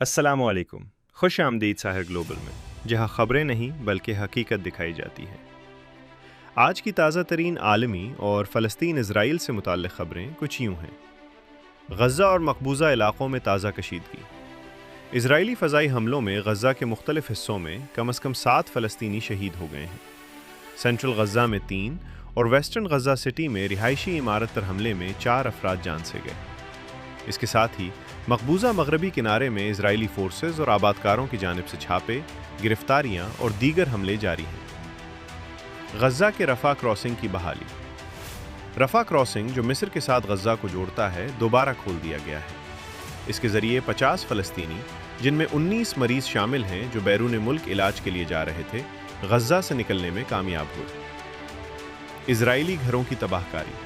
السلام علیکم، خوش آمدید ساحر گلوبل میں، جہاں خبریں نہیں بلکہ حقیقت دکھائی جاتی ہے۔ آج کی تازہ ترین عالمی اور فلسطین اسرائیل سے متعلق خبریں کچھ یوں ہیں۔ غزہ اور مقبوضہ علاقوں میں تازہ کشیدگی۔ اسرائیلی فضائی حملوں میں غزہ کے مختلف حصوں میں کم از کم 7 فلسطینی شہید ہو گئے ہیں۔ سینٹرل غزہ میں 3 اور ویسٹرن غزہ سٹی میں رہائشی عمارت پر حملے میں 4 افراد جان سے گئے۔ اس کے ساتھ ہی مقبوضہ مغربی کنارے میں اسرائیلی فورسز اور آبادکاروں کی جانب سے چھاپے، گرفتاریاں اور دیگر حملے جاری ہیں۔ غزہ کے رفح کراسنگ کی بحالی۔ رفح کراسنگ جو مصر کے ساتھ غزہ کو جوڑتا ہے دوبارہ کھول دیا گیا ہے۔ اس کے ذریعے 50 فلسطینی جن میں 19 مریض شامل ہیں جو بیرون ملک علاج کے لیے جا رہے تھے، غزہ سے نکلنے میں کامیاب ہوئے۔ اسرائیلی گھروں کی تباہ کاری۔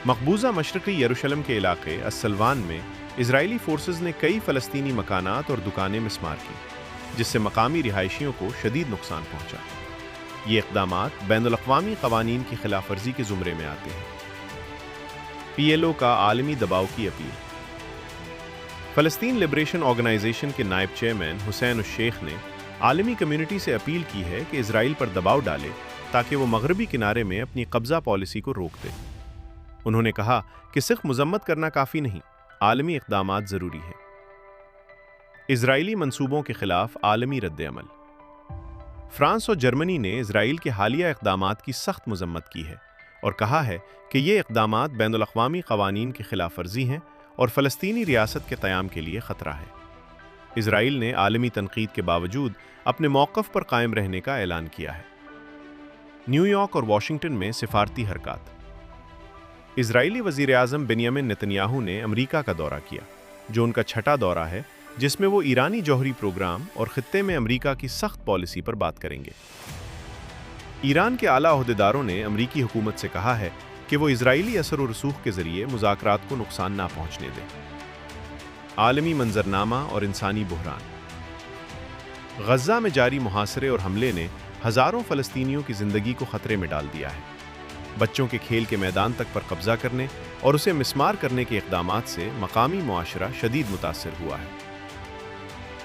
مقبوضہ مشرقی یروشلم کے علاقے السلوان میں اسرائیلی فورسز نے کئی فلسطینی مکانات اور دکانیں مسمار کی، جس سے مقامی رہائشیوں کو شدید نقصان پہنچا۔ یہ اقدامات بین الاقوامی قوانین کی خلاف ورزی کے زمرے میں آتے ہیں۔ PLO کا عالمی دباؤ کی اپیل۔ فلسطین لبریشن آرگنائزیشن کے نائب چیئرمین حسین الشیخ نے عالمی کمیونٹی سے اپیل کی ہے کہ اسرائیل پر دباؤ ڈالے تاکہ وہ مغربی کنارے میں اپنی قبضہ پالیسی کو روک دے۔ انہوں نے کہا کہ صرف مذمت کرنا کافی نہیں، عالمی اقدامات ضروری ہے۔ اسرائیلی منصوبوں کے خلاف عالمی رد عمل۔ فرانس اور جرمنی نے اسرائیل کے حالیہ اقدامات کی سخت مذمت کی ہے اور کہا ہے کہ یہ اقدامات بین الاقوامی قوانین کی خلاف ورزی ہیں اور فلسطینی ریاست کے قیام کے لیے خطرہ ہے۔ اسرائیل نے عالمی تنقید کے باوجود اپنے موقف پر قائم رہنے کا اعلان کیا ہے۔ نیو یارک اور واشنگٹن میں سفارتی حرکات۔ اسرائیلی وزیر اعظم بنیامن نتن یاہو نے امریکہ کا دورہ کیا، جو ان کا چھٹا دورہ ہے جس میں وہ ایرانی جوہری پروگرام اور خطے میں امریکہ کی سخت پالیسی پر بات کریں گے۔ ایران کے اعلیٰ عہدیداروں نے امریکی حکومت سے کہا ہے کہ وہ اسرائیلی اثر و رسوخ کے ذریعے مذاکرات کو نقصان نہ پہنچنے دیں۔ عالمی منظرنامہ اور انسانی بحران۔ غزہ میں جاری محاصرے اور حملے نے ہزاروں فلسطینیوں کی زندگی کو خطرے میں ڈال دیا ہے۔ بچوں کے کھیل کے میدان تک پر قبضہ کرنے اور اسے مسمار کرنے کے اقدامات سے مقامی معاشرہ شدید متاثر ہوا ہے۔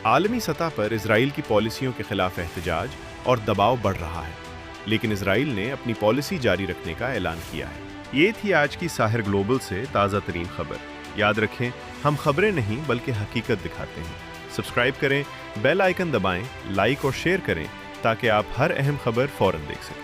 عالمی سطح پر اسرائیل کی پالیسیوں کے خلاف احتجاج اور دباؤ بڑھ رہا ہے، لیکن اسرائیل نے اپنی پالیسی جاری رکھنے کا اعلان کیا ہے۔ یہ تھی آج کی ساحر گلوبل سے تازہ ترین خبر۔ یاد رکھیں، ہم خبریں نہیں بلکہ حقیقت دکھاتے ہیں۔ سبسکرائب کریں، بیل آئیکن دبائیں، لائک اور شیئر کریں تاکہ آپ ہر اہم خبر فوراً دیکھ سکیں۔